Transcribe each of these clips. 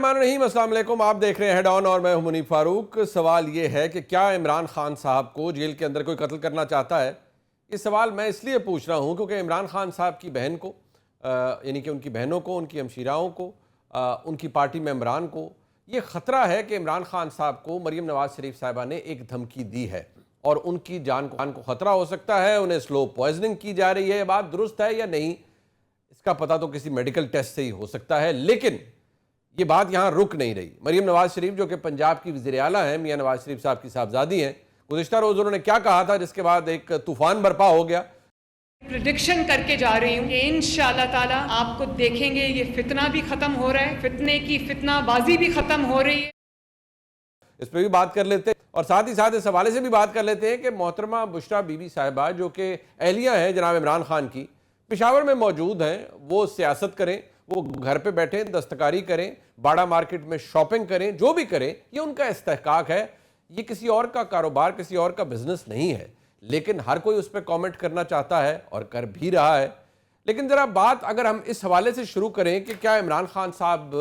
बिस्मिल्लाहिर्रहमानिर्रहीम, अस्सलाम वालेकुम। आप देख रहे हैं हेड ऑन और मैं हूं मुनीफ फारूक। सवाल ये है कि क्या इमरान खान साहब को जेल के अंदर कोई कत्ल करना चाहता है? ये सवाल मैं इसलिए पूछ रहा हूं क्योंकि इमरान खान साहब की बहन को, यानी कि उनकी बहनों को, उनकी हमशीराओं को, उनकी पार्टी मेम्बरान को ये ख़तरा है कि इमरान खान साहब को मरीम नवाज शरीफ साहिबा ने एक धमकी दी है और उनकी जान को ख़तरा हो सकता है। उन्हें स्लो पॉइजनिंग की जा रही है। ये बात दुरुस्त है या नहीं, इसका पता तो किसी मेडिकल टेस्ट से ही हो सकता है, लेकिन ये बात यहां रुक नहीं रही। मरीम नवाज शरीफ जो कि पंजाब की वज़ीर आला हैं, मियां नवाज शरीफ साहब की साहबजादी हैं, गुज़िश्ता रोज़ उन्होंने क्या कहा था जिसके बाद एक तूफान बर्पा हो गया। प्रिडिक्शन करके जा रही हूँ कि इंशाअल्लाह ताला आपको देखेंगे ये फितना भी खत्म हो रहा है, फितने की फितनाबाजी भी खत्म हो रही है। इस पर भी बात कर लेते हैं और साथ ही साथ इस हवाले से भी बात कर लेते हैं कि मोहतरमा बुशरा बीबी साहिबा जो कि अहलिया हैं जनाब इमरान खान की, पेशावर में मौजूद हैं। वो सियासत करें, वो घर पे बैठे दस्तकारी करें, बाड़ा मार्केट में शॉपिंग करें, जो भी करें, ये उनका इस्तेहकाक है। ये किसी और का कारोबार, किसी और का बिजनेस नहीं है, लेकिन हर कोई उस पर कॉमेंट करना चाहता है और कर भी रहा है। लेकिन ज़रा बात अगर हम इस हवाले से शुरू करें कि क्या इमरान खान साहब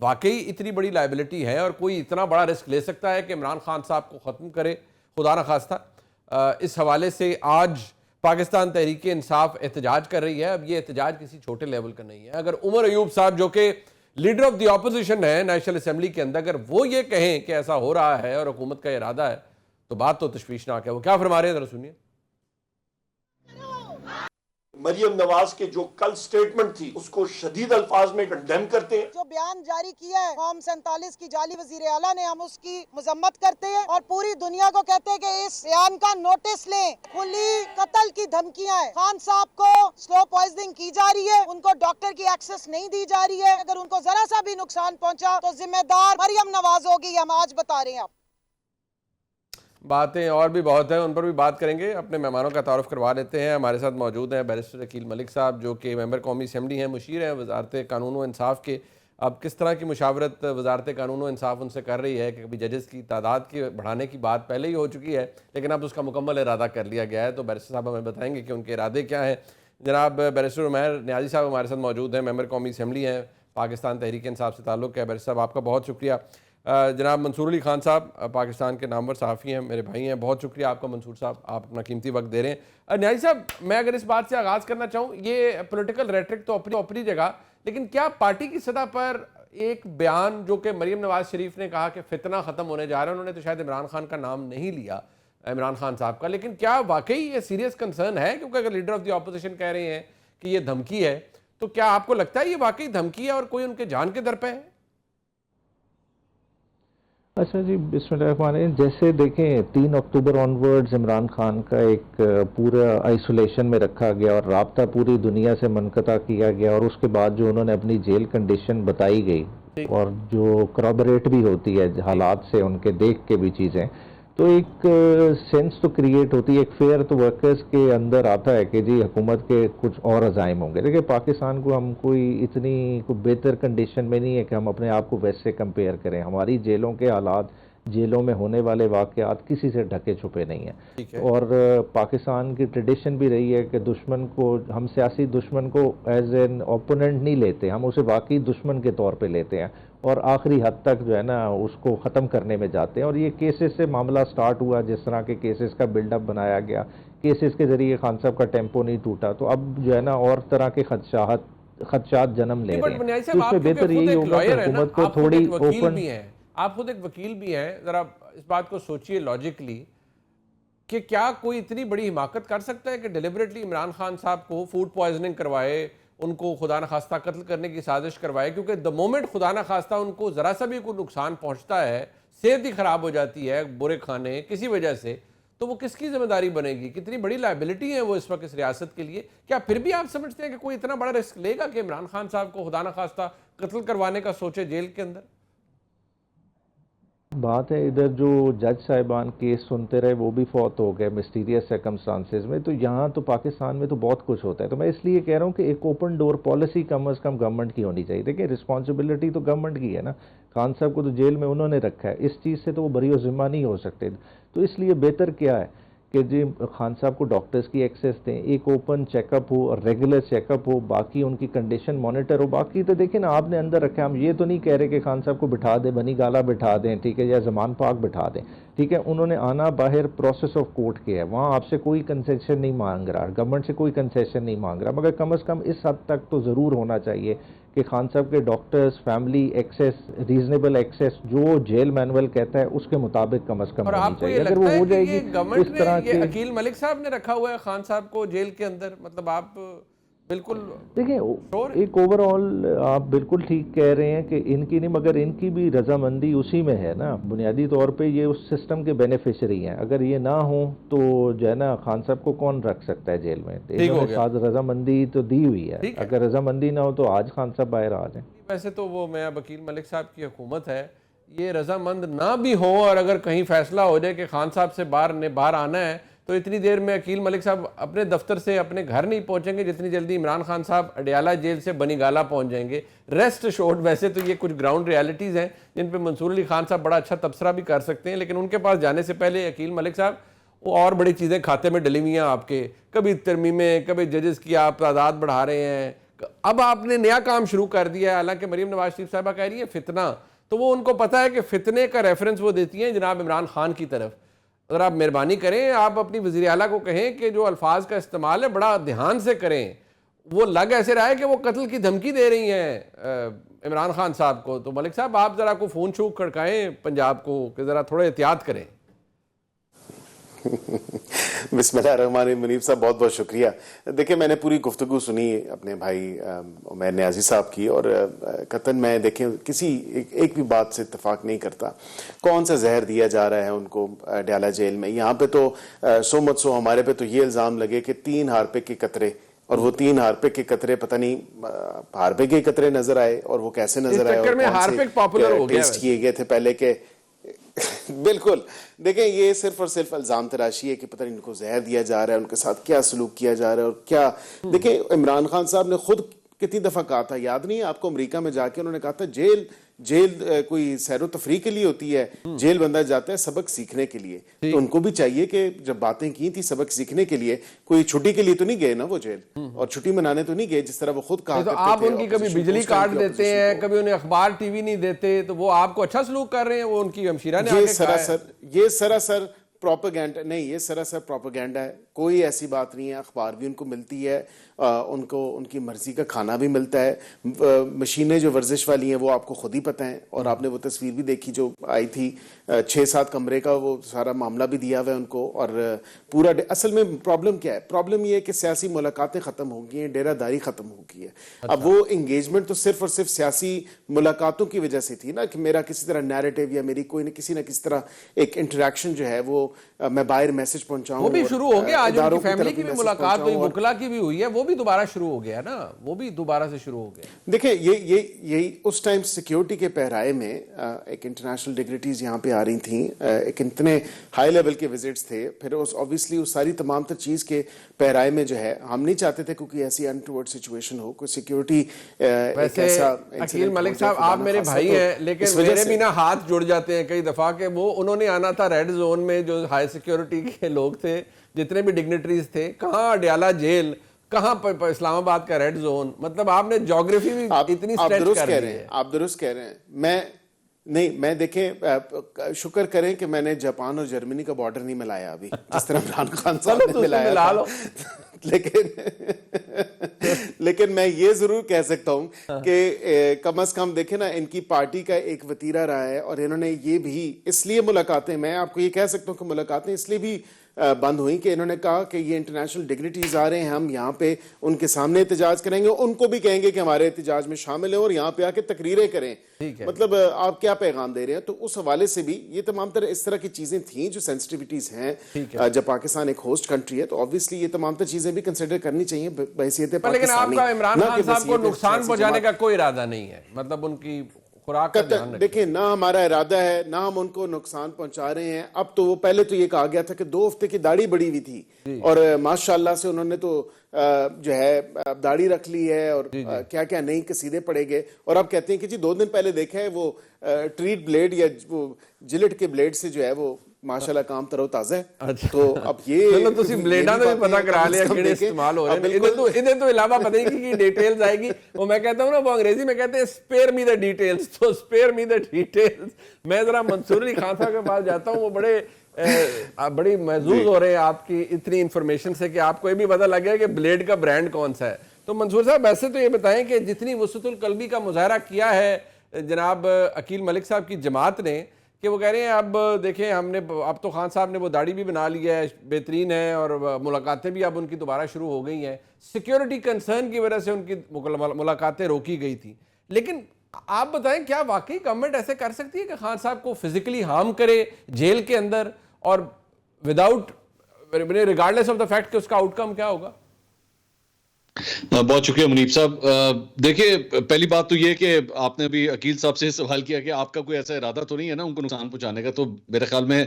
वाकई इतनी बड़ी लाइबिलिटी है और कोई इतना बड़ा रिस्क ले सकता है कि इमरान खान साहब को ख़त्म करे, खुदा न खास्ता। इस हवाले से आज पाकिस्तान तहरीक इंसाफ एहतजाज कर रही है। अब ये एहतजाज किसी छोटे लेवल का नहीं है। अगर उमर अयूब साहब जो कि लीडर ऑफ द ऑपोजिशन है नेशनल असेंबली के अंदर, अगर वो ये कहें कि ऐसा हो रहा है और हुकूमत का इरादा है, तो बात तो तशवीशनाक है। वो क्या फरमा रहे हैं, जरा सुनिए। मरियम नवाज के जो कल स्टेटमेंट थी उसको शदीद अल्फाज में कंडेम करते हैं। जो बयान जारी किया है फॉर्म 47 की जाली वजीर आला ने, हम उसकी मजम्मत करते हैं और पूरी दुनिया को कहते हैं कि इस बयान का नोटिस लें। खुली कत्ल की धमकियां हैं। खान साहब को स्लो पॉइजनिंग की जा रही है, उनको डॉक्टर की एक्सेस नहीं दी जा रही है। अगर उनको जरा सा भी नुकसान पहुंचा तो जिम्मेदार मरियम नवाज होगी, हम आज बता रहे हैं। आप बातें और भी बहुत हैं, उन पर भी बात करेंगे। अपने मेहमानों का तारुफ करवा लेते हैं। हमारे साथ मौजूद हैं बैरिस्टर अकील मलिक साहब जो कि मेंबर कौमी असम्बली हैं, मुशीर हैं वजारत कानून व इंसाफ के। अब किस तरह की मुशावरत वजारत कानून व इंसाफ उनसे कर रही है कि कभी जजेस की तादाद की बढ़ाने की बात पहले ही हो चुकी है, लेकिन अब उसका मुकम्मल इरादा कर लिया गया है। तो बैरिस्टर साहब हमें बताएंगे कि उनके इरादे क्या हैं। जनाब बैरिस्टर उमैर न्याजी साहब हमारे साथ मौजूद हैं, मेंबर कौमी असम्बली हैं, पाकिस्तान तहरीक इंसाफ से ताल्लुक़ है। बैरिस्टर साहब आपका बहुत शुक्रिया। जनाब मंसूर अली खान साहब पाकिस्तान के नामवर सहाफ़ी हैं, मेरे भाई हैं, बहुत शुक्रिया आपका मंसूर साहब, आप अपना कीमती वक्त दे रहे हैं। न्याजी साहब, मैं अगर इस बात से आगाज़ करना चाहूँ, ये पॉलिटिकल रेटरिक तो अपनी जगह, लेकिन क्या पार्टी की सतह पर एक बयान जो कि मरीम नवाज शरीफ ने कहा कि फितना ख़त्म होने जा रहा है, उन्होंने तो शायद इमरान खान का नाम नहीं लिया, इमरान खान साहब का, लेकिन क्या वाकई ये सीरियस कंसर्न है? क्योंकि अगर लीडर ऑफ द ऑपोजिशन कह रहे हैं कि ये धमकी है, तो क्या आपको लगता है ये वाकई धमकी है और कोई उनके जान के दर पे है? अच्छा जी, बिस्मिल्लाहिर्रहमानिर्रहीम। जैसे देखें 3 अक्टूबर ऑनवर्ड्स इमरान खान का एक पूरा आइसोलेशन में रखा गया और राब्ता पूरी दुनिया से मुनक़ता किया गया, और उसके बाद जो उन्होंने अपनी जेल कंडीशन बताई गई और जो करॉबरेट भी होती है हालात से उनके देख के भी चीज़ें, तो एक सेंस तो क्रिएट होती है, एक फेयर तो वर्कर्स के अंदर आता है कि जी हुकूमत के कुछ और अज़ाइम होंगे। देखिए पाकिस्तान को हम कोई इतनी बेहतर कंडीशन में नहीं है कि हम अपने आप को वैसे कंपेयर करें। हमारी जेलों के हालात, जेलों में होने वाले वाक़यात किसी से ढके छुपे नहीं हैं। और पाकिस्तान की ट्रेडिशन भी रही है कि दुश्मन को, हम सियासी दुश्मन को एज एन ओपोनेंट नहीं लेते, हम उसे वाकई दुश्मन के तौर पे लेते हैं और आखिरी हद तक जो है ना उसको ख़त्म करने में जाते हैं। और ये केसेस से मामला स्टार्ट हुआ, जिस तरह के केसेस का बिल्डअप बनाया गया, केसेस के ज़रिए खान साहब का टेम्पो नहीं टूटा, तो अब जो है ना और तरह के खदशात जन्म ले रहे हैं। तो इसमें बेहतर यही होगा कि हुकूमत को थोड़ी ओपन, आप खुद एक वकील भी हैं, ज़रा इस बात को सोचिए लॉजिकली कि क्या कोई इतनी बड़ी हिमाकत कर सकता है कि डिलिबरेटली इमरान खान साहब को फूड पॉइजनिंग करवाए, उनको खुदा न खास्ता कत्ल करने की साजिश करवाए, क्योंकि द मोमेंट खुदा न खास्ता उनको ज़रा सा भी कोई नुकसान पहुंचता है, सेहत ही ख़राब हो जाती है बुरे खाने किसी वजह से, तो वो किसकी जिम्मेदारी बनेगी? कितनी बड़ी लाइबिलिटी है वो इस वक्त इस रियासत के लिए। क्या फिर भी आप समझते हैं कि कोई इतना बड़ा रिस्क लेगा कि इमरान खान साहब को खुदा न खास्ता कत्ल करवाने का सोचे जेल के अंदर? बात है इधर जो जज साहिबान केस सुनते रहे वो भी फौत हो गए मिस्टीरियस सर्कमस्टांसेस में, तो यहाँ तो पाकिस्तान में तो बहुत कुछ होता है। तो मैं इसलिए कह रहा हूँ कि एक ओपन डोर पॉलिसी कम अज़ कम गवर्नमेंट की होनी चाहिए। देखिए रिस्पॉन्सिबिलिटी तो गवर्नमेंट की है ना, खान साहब को तो जेल में उन्होंने रखा है, इस चीज़ से तो वो बरी ज़िम्मा नहीं हो सकते। तो इसलिए बेहतर क्या है कि जी खान साहब को डॉक्टर्स की एक्सेस दें, एक ओपन चेकअप हो और रेगुलर चेकअप हो, बाकी उनकी कंडीशन मॉनिटर हो। बाकी तो देखिए ना, आपने अंदर रखे, हम ये तो नहीं कह रहे कि खान साहब को बिठा दें, बनी गाला बिठा दें, ठीक है, या जमान पाक बिठा दें, ठीक है। उन्होंने आना बाहर प्रोसेस ऑफ कोर्ट के है, वहाँ आपसे कोई कंसेशन नहीं मांग रहा, गवर्नमेंट से कोई कंसेशन नहीं मांग रहा, मगर कम से कम इस हद तक तो ज़रूर होना चाहिए कि खान साहब के doctors, family access, reasonable access जो जेल मैनुअल कहता है उसके मुताबिक कम से कम और होनी आपको चाहिए। ये अगर लगता वो है हो कि जाएगी ये गवर्नमेंट इस तरह ने, ये के, अकील मलिक साहब ने रखा हुआ है खान साहब को जेल के अंदर, मतलब आप बिल्कुल देखिए एक ओवरऑल आप बिल्कुल ठीक कह रहे हैं कि इनकी नहीं, मगर इनकी भी रजामंदी उसी में है ना, बुनियादी तौर पे ये उस सिस्टम के बेनिफिशरी हैं। अगर ये ना हो तो जो है ना, खान साहब को कौन रख सकता है जेल में? इन्होंने साथ रजामंदी तो दी हुई है, अगर रजामंदी ना हो तो आज खान साहब बाहर आ जाए। वैसे तो वो मैं वकील मलिक साहब की हुकूमत है, ये रजामंद ना भी हो और अगर कहीं फैसला हो जाए कि खान साहब से बाहर आना है, तो इतनी देर में अकील मलिक साहब अपने दफ्तर से अपने घर नहीं पहुंचेंगे जितनी जल्दी इमरान खान साहब अडियाला जेल से बनीगाला पहुंच जाएंगे। रेस्ट शोर्ट, वैसे तो ये कुछ ग्राउंड रियलिटीज़ हैं जिन पे मंसूर अली खान साहब बड़ा अच्छा तबसरा भी कर सकते हैं, लेकिन उनके पास जाने से पहले अकील मलिक साहब वो और बड़ी चीज़ें खाते में डली हुई हैं आपके, कभी तरमीमें, कभी जजेस की आप तादाद बढ़ा रहे हैं, अब आपने नया काम शुरू कर दिया है। हालांकि मरीम नवाज शरीफ साहबा कह रही है फितना, तो वो उनको पता है कि फितने का रेफरेंस वो देती हैं जनाब इमरान खान की तरफ। अगर आप मेहरबानी करें, आप अपनी वज़ीर आला को कहें कि जो अल्फाज का इस्तेमाल है बड़ा ध्यान से करें। वो लग ऐसे रहा है कि वो कत्ल की धमकी दे रही हैं इमरान खान साहब को। तो मलिक साहब आप ज़रा को फ़ोन छूक खड़काएं पंजाब को कि ज़रा थोड़ा एहतियात करें। बिस्मिल्लाहिर्रहमानिर्रहीम। मुनीब साहब बहुत बहुत शुक्रिया। देखिए, मैंने पूरी गुफ्तगू सुनी अपने भाई उमैर न्याजी साहब की, और कतन मैं देखें किसी एक भी बात से इत्तेफाक नहीं करता। कौन सा जहर दिया जा रहा है उनको अडियाला जेल में? यहाँ पे तो सो मत सो हमारे पे तो ये इल्ज़ाम लगे कि 3 हार्पिक के कतरे, और वो 3 हार्पिक के कतरे पता नहीं हार्पिक के कतरे नजर आए, और वो कैसे नजर आए, और हार्पिक पॉपुलर हो गया, टेस्ट किए गए थे पहले के। बिल्कुल, देखें ये सिर्फ और सिर्फ इल्जाम तराशी है कि पता नहीं इनको जहर दिया जा रहा है, उनके साथ क्या सलूक किया जा रहा है और क्या। देखें, इमरान खान साहब ने खुद कितनी दफा कहा था, याद नहीं है आपको, अमेरिका में जाके उन्होंने कहा था जेल कोई सैरो तफरी के लिए होती है, जेल बंदा जाता है सबक सीखने के लिए। तो उनको भी चाहिए कि जब बातें की थी सबक सीखने के लिए, कोई छुट्टी के लिए तो नहीं गए ना वो जेल, और छुट्टी मनाने तो नहीं गए जिस तरह वो खुद कहा तो आप उनकी कभी बिजली काट देते हैं, कभी उन्हें अखबार टीवी नहीं देते, तो वो आपको अच्छा सलूक कर रहे हैं? वो उनकी हमशीरा ने ये सरासर प्रोपेगेंडा नहीं, ये सरासर प्रोपेगेंडा है। कोई ऐसी बात नहीं है। अखबार भी उनको मिलती है, उनको उनकी मर्जी का खाना भी मिलता है। मशीनें जो वर्जिश वाली हैं वो आपको खुद ही पता है, और आपने वो तस्वीर भी देखी जो आई थी, 6-7 कमरे का वो सारा मामला भी दिया हुआ है उनको। और पूरा असल में प्रॉब्लम क्या है? प्रॉब्लम ये है कि सियासी मुलाकातें खत्म हो गई हैं, डेरादारी खत्म हो गई है। अब वो इंगेजमेंट तो सिर्फ और सिर्फ सियासी मुलाकातों की वजह से थी ना, कि मेरा किसी तरह नैरेटिव या मेरी कोई किसी ना किसी तरह एक इंटरेक्शन जो है वो मैं बाहर मैसेज पहुंचाऊं, वो भी शुरू हो गया। आज उनकी फैमिली की भी मुलाकात हुई, बुकला की भी हुई है, वो भी दोबारा शुरू हो गया ना, वो भी दोबारा से शुरू हो गया। देखिए, यही उस टाइम सिक्योरिटी के पहराए में एक इंटरनेशनल डिग्निटीज यहाँ पे आ रही थी, एक इतने हाई लेवल के विजिट्स थे, फिर ऑब्वियसली उस सारी तमाम तर चीज के पहराए में जो है हम नहीं चाहते थे क्योंकि ऐसी अनटुवर्ड सिचुएशन हो, कोई सिक्योरिटी। वैसे अकील मलिक साहब आप मेरे भाई हैं, लेकिन मेरे भी ना हाथ जुड़ जाते हैं कई दफा के वो उन्होंने आना था रेड जोन में, जो हाई सिक्योरिटी के लोग थे, जितने भी डिग्निटरीज थे, कहाँ अडियाला जेल, कहाँ पर इस्लामाबाद का रेड जोन। मतलब आपने ज्योग्राफी भी इतनी स्ट्रेच कर दी है। आप दुरुस्त कह रहे हैं। मैं देखें, शुक्र करें कि मैंने जापान और जर्मनी का बॉर्डर नहीं मिलाया अभी, जिस तरह इमरान खान साहब ने मिलाया था। लेकिन मैं ये जरूर कह सकता हूं कि कम से कम देखें ना, इनकी पार्टी का एक वतीरा रहा है, और इन्होंने ये भी इसलिए मुलाकातें, मैं आपको ये कह सकता हूं कि मुलाकातें इसलिए भी बंद हुई कि इन्होंने कहा कि ये इंटरनेशनल डिग्निटीज आ रहे हैं, हम यहाँ पे उनके सामने एहतजाज करेंगे, उनको भी कहेंगे कि हमारे एहतजाज में शामिल हैं और यहाँ पे आके तकरीरें करें। मतलब आप क्या पैगाम दे रहे हैं? तो उस हवाले से भी ये तमाम तरह इस तरह की चीजें थी जो सेंसिटिविटीज हैं। जब पाकिस्तान एक होस्ट कंट्री है तो ऑब्वियसली ये तमाम तरह चीजें भी कंसिडर करनी चाहिए बहैसियत पाकिस्तानी। लेकिन आपका इमरान खान साहब को नुकसान पहुंचाने का कोई इरादा नहीं है, मतलब उनकी खुराक का ध्यान रखें। देखिए, ना हमारा इरादा है, ना हम उनको नुकसान पहुंचा रहे हैं। अब तो वो पहले तो ये कहा गया था कि 2 हफ्ते की दाढ़ी बढ़ी हुई थी, और माशाल्लाह से उन्होंने तो जो है दाढ़ी रख ली है, और क्या क्या नई कसीदे पड़ेंगे। और अब कहते हैं कि जी 2 दिन पहले देखा है वो ट्रीट ब्लेड या वो जिलेट के ब्लेड से जो है वो माशाल्लाह काम तरोताजा है। अच्छा। तो अब ये चलो ਤੁਸੀਂ ਬਲੇਡਾਂ ਦਾ ਵੀ ਪਤਾ ਕਰਾ ਲਿਆ ਕਿਹੜੇ इस्तेमाल हो रहे हैं। इन्हें तो अलावा पता ही की डिटेल्स आएगी। वो मैं कहता हूँ ना, वो अंग्रेजी में कहते हैं स्पेयर मी द डिटेल्स, तो स्पेयर मी द डिटेल्स। मैं जरा मंसूर अली खान साहब के पास जाता हूँ, वो बड़ी महजूज हो रहे हैं आपकी इतनी इंफॉर्मेशन से कि आपको ये भी पता लग गया कि ब्लेड का ब्रांड कौन सा है। तो मंसूर साहब वैसे तो ये बताएं कि जितनी वसअतुल क़ल्बी का मुजाहरा किया है जनाब अकील मलिक साहब की जमात ने, कि वो कह रहे हैं अब देखें हमने, अब तो खान साहब ने वो दाढ़ी भी बना ली है, बेहतरीन है, और मुलाकातें भी अब उनकी दोबारा शुरू हो गई हैं। सिक्योरिटी कंसर्न की वजह से उनकी मुलाकातें रोकी गई थी। लेकिन आप बताएं, क्या वाकई गवर्नमेंट ऐसे कर सकती है कि खान साहब को फिजिकली हार्म करे जेल के अंदर, और without regardless of the fact कि उसका आउटकम क्या होगा? बहुत शुक्रिया मुनीब साहब। देखिए, पहली बात तो ये कि आपने अभी अकील साहब से सवाल किया कि आपका कोई ऐसा इरादा तो नहीं है ना उनको नुकसान पहुंचाने का। तो मेरे ख्याल में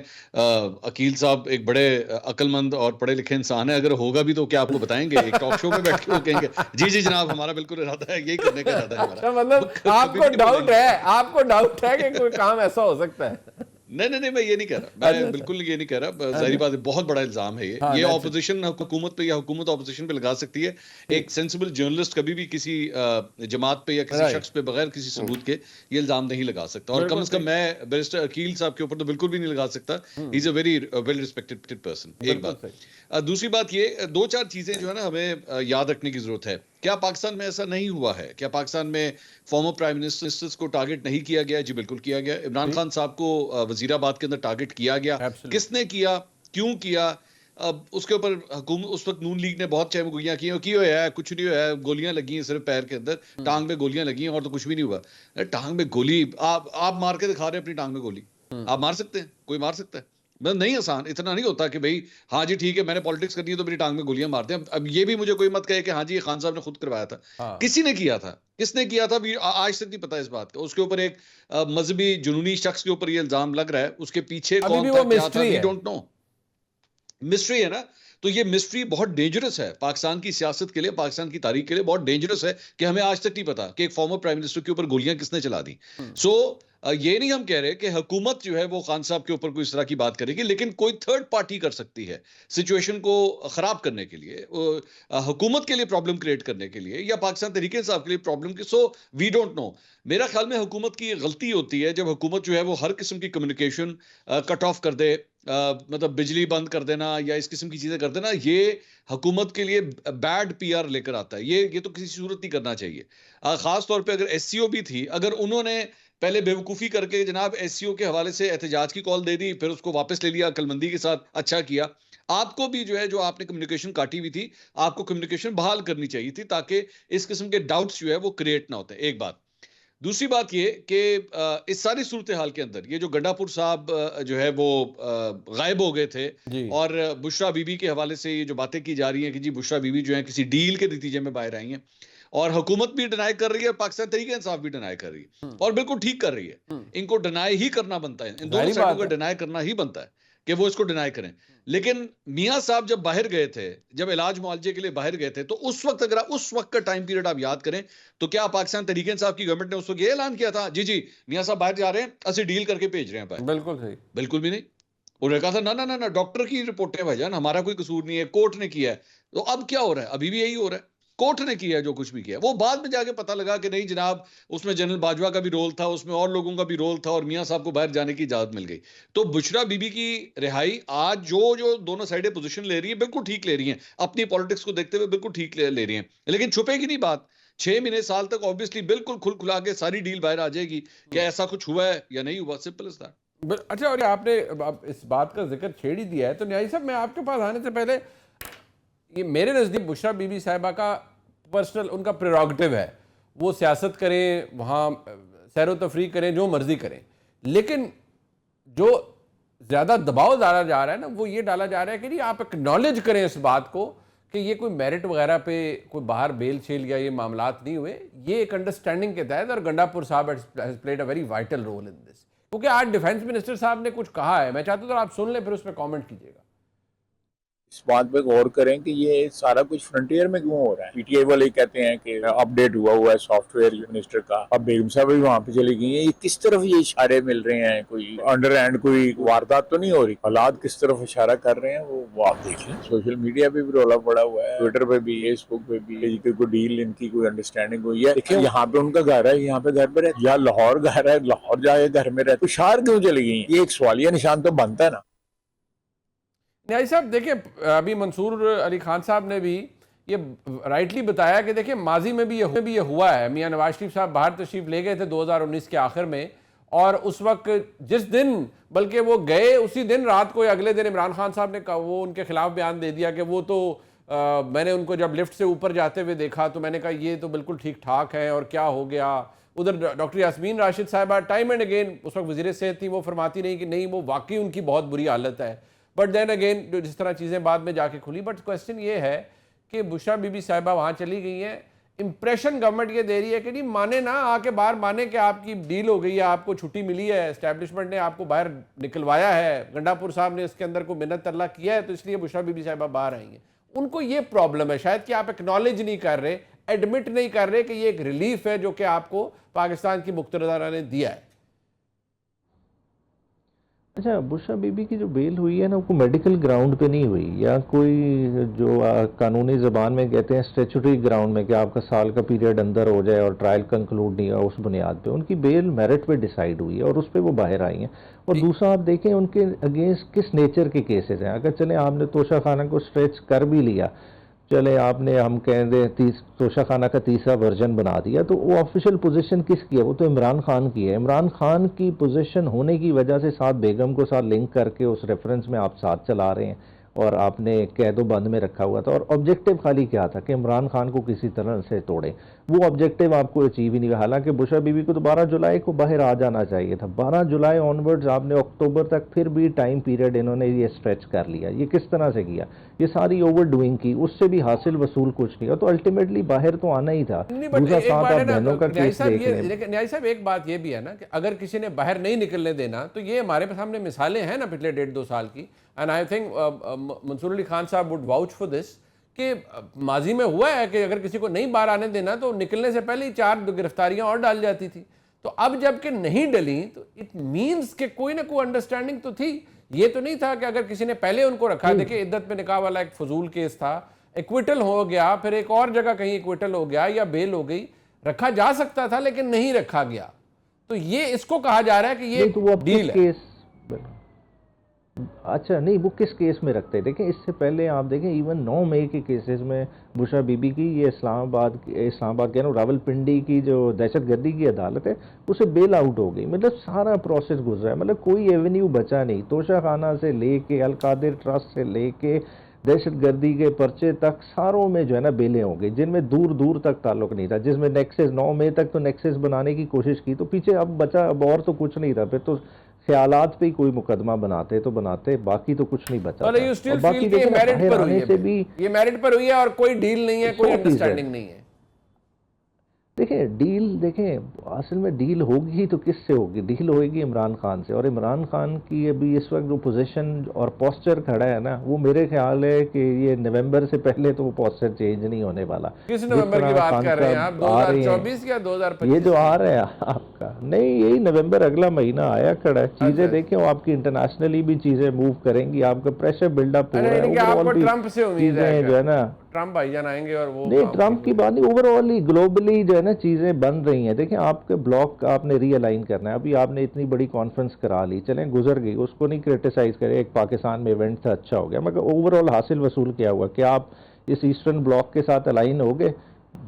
अकील साहब एक बड़े अक्लमंद और पढ़े लिखे इंसान है। अगर होगा भी तो क्या आपको बताएंगे? एक टॉक शो में बैठ के वो कहेंगे जी जी जनाब हमारा बिल्कुल इरादा है, यही करने का इरादा है हमारा। मतलब आपको डाउट है कि कोई काम ऐसा हो सकता है? नहीं, मैं ये नहीं कह रहा, मैं बिल्कुल ये नहीं कह रहा। जाहिर बात है, बहुत बड़ा इल्जाम है ये ऑपोजिशन हुकूमत पे या हुकूमत ऑपोजिशन पे लगा सकती है। एक सेंसिबल जर्नलिस्ट कभी भी किसी जमात पे या किसी शख्स पे बगैर किसी सबूत के ये इल्जाम नहीं लगा सकता, और कम से कम मैं बैरिस्टर अकील साहब के ऊपर तो बिल्कुल भी नहीं लगा सकता। He is a very well respected person. एक बात। दूसरी बात ये, दो चार चीजें जो है ना हमें याद रखने की जरूरत है। क्या पाकिस्तान में ऐसा नहीं हुआ है? क्या पाकिस्तान में फॉर्मर प्राइम मिनिस्टर्स को टारगेट नहीं किया गया? जी बिल्कुल किया गया। इमरान खान साहब को वजीराबाद के अंदर टारगेट किया गया। किसने किया, क्यों किया? अब उसके ऊपर हुकूमत, उस वक्त नून लीग ने बहुत चहमगोइयां की है, कुछ नहीं हुआ है, गोलियां लगी हैं सिर्फ पैर के अंदर, टांग में गोलियां लगी हैं और तो कुछ भी नहीं हुआ। टांग में गोली आप मार के दिखा रहे हैं अपनी टांग में गोली? आप मार सकते हैं? कोई मार सकता है? मतलब नहीं, आसान इतना नहीं होता कि भाई हाँ जी ठीक है मैंने पॉलिटिक्स करनी है तो मेरी टांग में गोलियां मारते हैं। अब ये भी मुझे कोई मत कहे कि हाँ जी ये खान साहब ने खुद करवाया था। किसी ने किया था, किसने किया था आज तक नहीं पता इस बात का। उसके ऊपर एक मजहबी जुनूनी शख्स के ऊपर ये इल्जाम लग रहा है, उसके पीछे कौन था, क्या था, वी डोंट नो। मिस्ट्री है ना। तो ये मिस्ट्री बहुत डेंजरस है पाकिस्तान की सियासत के लिए, पाकिस्तान की तारीख के लिए बहुत डेंजरस है कि हमें आज तक नहीं पता कि एक फॉर्मर प्राइम मिनिस्टर के ऊपर गोलियां किसने चला दी। सो ये नहीं हम कह रहे कि हुकूमत जो है वो खान साहब के ऊपर कोई इस तरह की बात करेगी, लेकिन कोई थर्ड पार्टी कर सकती है सिचुएशन को खराब करने के लिए, हुकूमत के लिए प्रॉब्लम क्रिएट करने के लिए, या पाकिस्तान तहरीक इंसाफ के लिए प्रॉब्लम की। So we don't know. मेरा ख्याल में हुकूमत की गलती होती है जब हुकूमत जो है वो हर किस्म की कम्युनिकेशन कट ऑफ कर दे, मतलब बिजली बंद कर देना या इस किस्म की चीजें कर देना। ये हुकूमत के लिए बैड पीआर लेकर आता है। ये तो किसी सूरत नहीं करना चाहिए। खास तौर पे अगर एससीओ भी थी, अगर उन्होंने पहले बेवकूफ़ी करके जनाब एससीओ के हवाले से एहतजाज की कॉल दे दी, फिर उसको वापस ले लिया अक्लमंदी के साथ, अच्छा किया। आपको भी जो है जो आपने कम्युनिकेशन काटी हुई थी, आपको कम्युनिकेशन बहाल करनी चाहिए थी ताकि इस किस्म के डाउट्स जो है वो क्रिएट ना होते। एक बात। दूसरी बात ये कि इस सारी सूरत हाल के अंदर ये जो गंडापुर साहब जो है वो गायब हो गए थे, और बुशरा बीबी के हवाले से ये जो बातें की जा रही हैं कि जी बुशरा बीबी जो है किसी डील के नतीजे में बाहर आई हैं, और हुकूमत भी डिनाई कर रही है, पाकिस्तान तहरीक इंसाफ भी डिनाई कर रही है, और बिल्कुल ठीक कर रही है। इनको डिनाई ही करना बनता है, इन दोनों साइडों को डिनाई करना ही बनता है कि वो इसको डिनाई करें। लेकिन मियां साहब जब बाहर गए थे, जब इलाज मुआलजे के लिए बाहर गए थे, तो उस वक्त अगर उस वक्त का टाइम पीरियड आप याद करें तो क्या पाकिस्तान तहरीक इंसाफ की गवर्नमेंट ने उस वक्त ये ऐलान किया था जी जी मियां साहब बाहर जा रहे हैं, असि डील करके भेज रहे हैं बाहर? बिल्कुल सही, बिल्कुल भी नहीं। उन्होंने कहा था ना ना ना डॉक्टर की रिपोर्टें भाईजान, हमारा कोई कसूर नहीं है, कोर्ट ने किया है। तो अब क्या हो रहा है? अभी भी यही हो रहा है, कोर्ट ने किया है जो कुछ भी किया। वो बाद में जाके पता लगा कि नहीं जनाब उसमें जनरल बाजवा का भी रोल था, उसमें और लोगों का भी रोल था, और मियां साहब को बाहर जाने की इजाजत मिल गई। तो बुशरा बीबी की रिहाई आज जो दोनों साइडें पोजीशन ले रही है बिल्कुल ठीक ले रही हैं, अपनी पॉलिटिक्स को देखते हुए बिल्कुल ठीक ले रही हैं, लेकिन छुपेगी नहीं बात। 6 महीने साल तक ऑब्वियसली बिल्कुल खुल खुला के सारी डील बाहर आ जाएगी कि ऐसा कुछ हुआ है या नहीं हुआ, सिंपल इज दैट। अच्छा, और आपने इस बात का जिक्र छेड़ ही दिया है, तो न्याई साहब मैं आपके पास आने से पहले, ये मेरे नज़दीक बुशरा बीबी साहिबा का पर्सनल उनका प्रेरोगेटिव है, वो सियासत करें, वहाँ सैर तफरी करें, जो मर्जी करें, लेकिन जो ज़्यादा दबाव डाला जा रहा है ना वो ये डाला जा रहा है कि नहीं आप एक्नॉलेज करें इस बात को कि ये कोई मेरिट वगैरह पे कोई बाहर बेल छेल या ये मामलात नहीं हुए, ये एक अंडरस्टैंडिंग के तहत, और गंडापुर साहब has played a very vital role in this. क्योंकि आज डिफेंस मिनिस्टर साहब ने कुछ कहा है, मैं चाहता हूँ तो आप सुन लें फिर उस पर कॉमेंट कीजिएगा। इस बात पे गौर करें कि ये सारा कुछ फ्रंटियर में क्यों हो रहा है। पीटीआई वाले कहते हैं कि अपडेट हुआ है सॉफ्टवेयर मिनिस्टर का, अब बेगम साहब भी वहाँ पे चली गई है। ये किस तरफ ये इशारे मिल रहे हैं, कोई अंडर हैंड कोई वारदात तो नहीं हो रही। हालात किस तरफ इशारा कर रहे हैं वो आप देख लें। सोशल मीडिया पे भी रौला पड़ा हुआ है, ट्विटर पे भी, फेसबुक पे भी, कोई डील इनकी कोई अंडरस्टैंडिंग हुई है। देखिए यहाँ पे उनका घर है, यहाँ पे घर पे रहते, या लाहौर घर है, लाहौर जाके घर में रहते, शहर क्यों चली गई? ये एक सवालिया निशान तो बनता है ना। न्याय साहब देखिए, अभी मंसूर अली खान साहब ने भी ये राइटली बताया कि देखिए माजी में भी ये हुआ है। मियां नवाज शरीफ साहब बाहर तशरीफ ले गए थे 2019 के आखिर में, और उस वक्त जिस दिन बल्कि वो गए उसी दिन रात को या अगले दिन इमरान खान साहब ने वो उनके खिलाफ बयान दे दिया कि वो तो मैंने उनको जब लिफ्ट से ऊपर जाते हुए देखा तो मैंने कहा ये तो बिल्कुल ठीक ठाक है और क्या हो गया। उधर डॉक्टर यास्मीन राशिद साहिबा टाइम एंड अगेन, उस वक्त वज़ीर सेहत थी, वो फरमाती नहीं कि नहीं वो वाकई उनकी बहुत बुरी हालत है। बट देन अगेन जिस तरह चीज़ें बाद में जाके खुली, बट क्वेश्चन ये है कि बुशरा बीबी साहिबा वहाँ चली गई हैं, इंप्रेशन गवर्नमेंट ये दे रही है कि नहीं माने ना, आके बाहर माने कि आपकी डील हो गई है, आपको छुट्टी मिली है, एस्टैब्लिशमेंट ने आपको बाहर निकलवाया है, गंडापुर साहब ने इसके अंदर को मिन्नत तरला किया है, तो इसलिए बुशरा बीबी साहिबा बाहर आई हैं। उनको ये प्रॉब्लम है शायद कि आप एक्नॉलेज नहीं कर रहे, एडमिट नहीं कर रहे कि ये एक रिलीफ है जो कि आपको पाकिस्तान की मुक्तदारा ने दिया है। अच्छा, बुशरा बीबी की जो बेल हुई है ना, वो मेडिकल ग्राउंड पे नहीं हुई, या कोई जो कानूनी ज़बान में कहते हैं स्टेचुटरी ग्राउंड में कि आपका साल का पीरियड अंदर हो जाए और ट्रायल कंक्लूड नहीं हुआ, उस बुनियाद पे उनकी बेल मेरिट पे डिसाइड हुई है और उस पर वो बाहर आई हैं। और दूसरा आप देखें उनके अगेंस्ट किस नेचर के केसेस हैं। अगर चले आपने तोशा खाना को स्ट्रेच कर भी लिया, चले आपने हम कह दें तोशा खाना का तीसरा वर्जन बना दिया, तो वो ऑफिशियल पोजीशन किसकी है? वो तो इमरान खान की है। इमरान खान की पोजीशन होने की वजह से साथ बेगम को साथ लिंक करके उस रेफरेंस में आप साथ चला रहे हैं और आपने कैदो बंद में रखा हुआ था। और ऑब्जेक्टिव खाली क्या था कि इमरान खान को किसी तरह से तोड़े, वो ऑब्जेक्टिव आपको अचीव ही नहीं हुआ। हालांकि बुशरा बीबी को तो 12 जुलाई को बाहर आ जाना चाहिए था। 12 जुलाई ऑनवर्ड्स आपने अक्टूबर तक फिर भी टाइम पीरियड इन्होंने ये स्ट्रेच कर लिया। ये किस तरह से किया? ये सारी ओवर डूइंग की, उससे भी हासिल वसूल कुछ नहीं। तो अल्टीमेटली बाहर तो आना ही था। दूसरा साथ आप बहनों का केस देख लें। न्याय साहब एक बात ये भी है ना कि अगर किसी ने बाहर नहीं निकलने देना, तो ये हमारे सामने मिसालें हैं ना पिछले 1.5-2 साल की, and I think Mansoor Ali Khan साहब वुड वाउच फॉर दिस कि माजी में हुआ है कि अगर किसी को नहीं बाहर आने देना तो निकलने से पहले ही 4 गिरफ्तारियां और डाल जाती थी। तो अब जबकि नहीं डली तो इट मीन्स कि कोई ना कोई अंडरस्टैंडिंग तो थी। ये तो नहीं था कि अगर किसी ने पहले उनको रखा, देखिए इद्दत में निकाह वाला एक फजूल केस था, एक्विटल हो गया, फिर एक और जगह कहीं एक्विटल हो गया या बेल हो गई, रखा जा सकता था लेकिन नहीं रखा गया। तो ये इसको कहा जा रहा है कि ये तो डील है। अच्छा नहीं, वो किस केस में रखते हैं? देखें इससे पहले आप देखें इवन 9 मई के केसेस में बुशरा बीबी की ये इस्लामाबाद कह रहा हूँ रावलपिंडी की जो दहशतगर्दी की अदालत है उसे बेल आउट हो गई। मतलब सारा प्रोसेस गुजरा है, मतलब कोई एवेन्यू बचा नहीं। तोशा खाना से लेके अलकादिर ट्रस्ट से लेके दहशतगर्दी के पर्चे तक सारों में जो है ना बेलें हो गई, जिनमें दूर दूर तक ताल्लुक नहीं था। जिसमें नेक्सेस 9 मई तक तो नेक्सेस बनाने की कोशिश की, तो पीछे अब बचा अब और तो कुछ नहीं था। फिर तो ख्यालात पे ही कोई मुकदमा बनाते तो बनाते, बाकी तो कुछ नहीं बचा। और बाकी ये मेरिट पर हुई है और कोई डील नहीं है, कोई अंडरस्टैंडिंग नहीं है। देखें डील, देखें असल में डील होगी तो किससे होगी? डील होगी इमरान खान से। और इमरान खान की अभी इस वक्त जो पोजीशन और पोस्चर खड़ा है ना, वो मेरे ख्याल है कि ये नवंबर से पहले तो वो पोस्चर चेंज नहीं होने वाला। किस नवंबर की बात कर रहे हैं आप? 2024 या 2025? ये जो आ रहा है आपका, नहीं यही नवंबर अगला महीना आया खड़ा है। चीजें देखें वो आपकी इंटरनेशनली भी चीजें मूव करेंगी, आपका प्रेशर बिल्डअप हो रहा है। आपको ट्रंप से उम्मीद है जो है ना, ट्रंप भाईजान आएंगे और वो नहीं, ट्रंप की बात नहीं, ओवरऑल ही ग्लोबली जो है ना चीज़ें बन रही हैं। देखिए आपके ब्लॉक आपने रीअलाइन करना है। अभी आपने इतनी बड़ी कॉन्फ्रेंस करा ली, चलें गुजर गई, उसको नहीं क्रिटिसाइज करें, एक पाकिस्तान में इवेंट था अच्छा हो गया, मगर ओवरऑल हासिल वसूल क्या हुआ? क्या आप इस ईस्टर्न ब्लॉक के साथ अलाइन हो गए?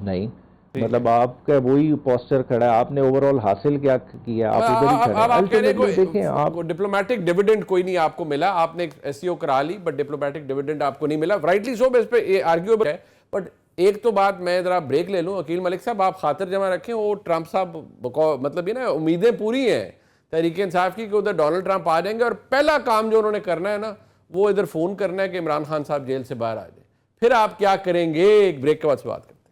नहीं, मतलब आपका वही पोस्चर खड़ा है। आपने ओवरऑल हासिल क्या किया? आप इधर ही खड़े हैं। अल्टीमेटली देखें आप डिप्लोमेटिक डिविडेंड कोई नहीं आपको मिला, आपने एक एससीओ करा ली बट डिप्लोमेटिक डिविडेंड आपको नहीं मिला। राइटली सो, इस पे आर्ग्यूएबल है। बट एक तो बात मैं जरा ब्रेक ले लूं, अकील मलिक साहब आप खातिर जमा रखें, वो ट्रंप साहब मतलब ये ना उम्मीदें पूरी हैं तहरीक इंसाफ की कि उधर डोनाल्ड ट्रंप आ जाएंगे और पहला काम जो उन्होंने करना है ना वो इधर फोन करना है कि इमरान खान साहब जेल से बाहर आ जाए। फिर आप क्या करेंगे? एक ब्रेक के बाद से बात करते हैं।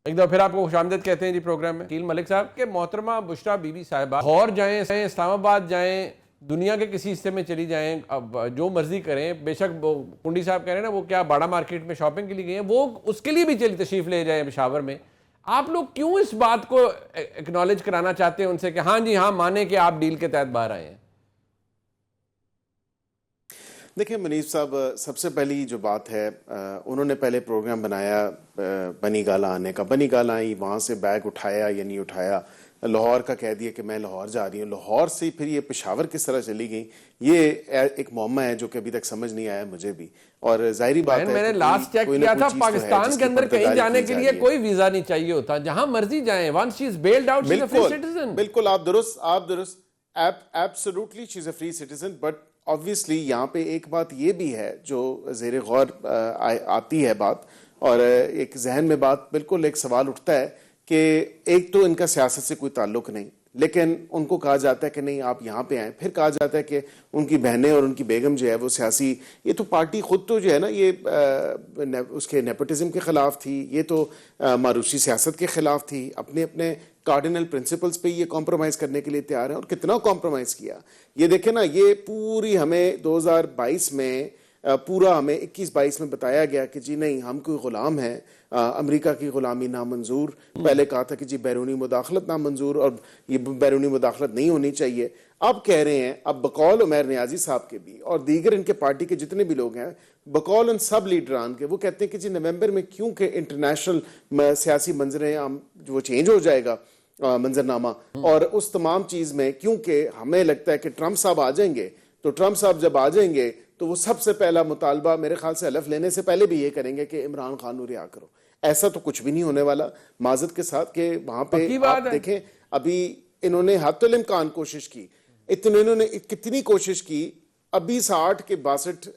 एक दफा फिर आपको खुशामदीद कहते हैं जी प्रोग्राम में। अकील मलिक साहब के मोहतरमा बुशरा बीबी साहिबा और जाएं, इस्लामाबाद जाएं, दुनिया के किसी हिस्से में चली जाएं, अब जो मर्जी करें, बेशक वो कुंडी साहब कह रहे हैं ना वो क्या बाड़ा मार्केट में शॉपिंग के लिए गए हैं, वो उसके लिए भी चली तशरीफ ले जाएं पेशावर में। आप लोग क्यों इस बात को एक्नॉलेज कराना चाहते हैं उनसे कि हाँ जी हाँ माने कि आप डील के तहत बाहर आए हैं? देखिए मुनीफ साहब, सबसे पहली जो बात है, उन्होंने पहले प्रोग्राम बनाया बनी गाला आने का। बनी गाला आई, वहाँ से बैग उठाया या नहीं उठाया, लाहौर का कह दिया कि मैं लाहौर जा रही हूँ, लाहौर से फिर ये पेशावर किस तरह चली गई, ये एक मौमा है जो कि अभी तक समझ नहीं आया मुझे भी। और जाहिर बात है, मैंने लास्ट चेक किया था, पाकिस्तान के अंदर कहीं जाने के लिए कोई वीजा नहीं चाहिए होता, जहां मर्जी जाएं। Once she is bailed out, she is a free citizen. बिल्कुल, आप दुरुस्त, absolutely she is a free citizen. But obviously यहाँ पे एक बात ये भी है जो ज़ेरे गौर आती है बात, और एक जहन में बात बिल्कुल एक सवाल उठता है कि एक तो इनका सियासत से कोई ताल्लुक नहीं, लेकिन उनको कहा जाता है कि नहीं आप यहाँ पे आए। फिर कहा जाता है कि उनकी बहनें और उनकी बेगम जो है वो सियासी, ये तो पार्टी खुद तो जो है ना ये उसके नेपोटिज्म के खिलाफ थी, ये तो मारूसी सियासत के खिलाफ थी, अपने अपने कार्डिनल प्रिंसिपल्स पे ये कॉम्प्रोमाइज़ करने के लिए तैयार हैं। और कितना कॉम्प्रोमाइज़ किया ये देखें ना, ये पूरी हमें 2022 में पूरा हमें 21-22 में बताया गया कि जी नहीं हम कोई ग़ुलाम हैं, अमेरिका की ग़ुलामी नामंजूर। पहले कहा था कि जी बैरूनी मुदाखलत नामंजूर और ये बैरूनी मुदाखलत नहीं होनी चाहिए। अब कह रहे हैं, अब बकौल उमर नियाजी साहब के भी और दीगर इनके पार्टी के जितने भी लोग हैं, बकौल उन सब लीडरान के, वो कहते हैं कि जी नवंबर में क्योंकि इंटरनेशनल सियासी मंजरें जो चेंज हो जाएगा मंजरनामा, और उस तमाम चीज़ में क्योंकि हमें लगता है कि ट्रंप साहब आ जाएंगे, तो ट्रंप साहब जब आ जाएंगे तो वो सबसे पहला मुतालबा मेरे ख्याल से हलफ लेने से पहले भी ये करेंगे कि इमरान खान को रिहा करो। ऐसा तो कुछ भी नहीं होने वाला, माजत के साथ कि वहां पे आप देखें, अभी इन्होंने हत्तुल इम्कान कोशिश की, इन्होंने कितनी कोशिश की, अभी 60 के 62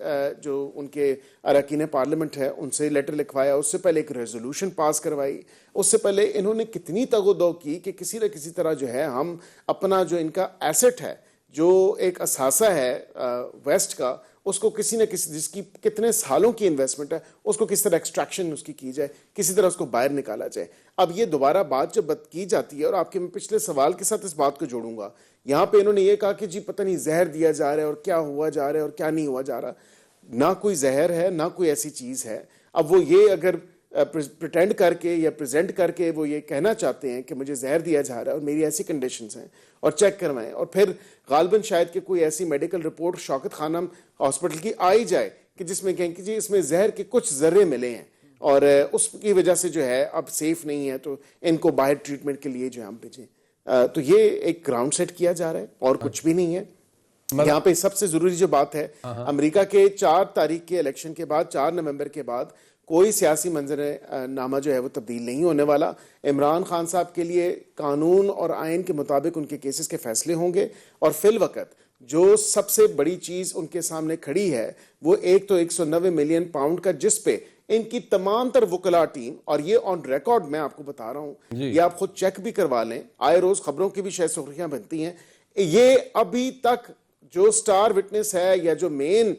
जो उनके अरकान पार्लियामेंट है उनसे लेटर लिखवाया, उससे पहले एक रेजोल्यूशन पास करवाई, उससे पहले इन्होंने कितनी तगोदो की कि किसी न किसी तरह जो है हम अपना जो इनका एसेट है, जो एक असासा है वेस्ट का, उसको किसी न किसी, जिसकी कितने सालों की इन्वेस्टमेंट है, उसको किस तरह एक्सट्रैक्शन उसकी की जाए, किसी तरह उसको बाहर निकाला जाए। अब ये दोबारा बात जब की जाती है, और आपके मैं पिछले सवाल के साथ इस बात को जोड़ूंगा, यहाँ पे इन्होंने ये कहा कि जी पता नहीं जहर दिया जा रहा है और क्या हुआ जा रहा है और क्या नहीं हुआ जा रहा। ना कोई जहर है, ना कोई ऐसी चीज़ है। अब वो ये अगर प्रिटेंड करके या प्रेजेंट करके वो ये कहना चाहते हैं कि मुझे जहर दिया जा रहा है और मेरी ऐसी कंडीशंस हैं और चेक करवाएं, और फिर गालबन शायद कि कोई ऐसी medical report Shaukat Khanum hospital की आई जाए कि जिसमें कहें कि जी इसमें जहर के कुछ जर्रे मिले हैं और उसकी वजह से जो है अब सेफ नहीं है, तो इनको बाहर ट्रीटमेंट के लिए जो है हम भेजें। तो ये एक ग्राउंड सेट किया जा रहा है और कुछ भी नहीं है। यहाँ पे सबसे जरूरी जो बात है, अमेरिका के 4 तारीख के इलेक्शन के बाद, 4 नवंबर के बाद कोई सियासी मंजर नामा जो है वो तब्दील नहीं होने वाला। इमरान खान साहब के लिए कानून और आइन के मुताबिक उनके केसेस के फैसले होंगे, और फिल वक्त जो सबसे बड़ी चीज़ उनके सामने खड़ी है वो एक तो 190 मिलियन पाउंड का, जिस पे इनकी तमाम तर वकला टीम, और ये ऑन रिकॉर्ड मैं आपको बता रहा हूँ, ये आप खुद चेक भी करवा लें, आए रोज खबरों की भी शायद सुर्खियां बनती हैं, ये अभी तक जो स्टार विटनेस है या जो मेन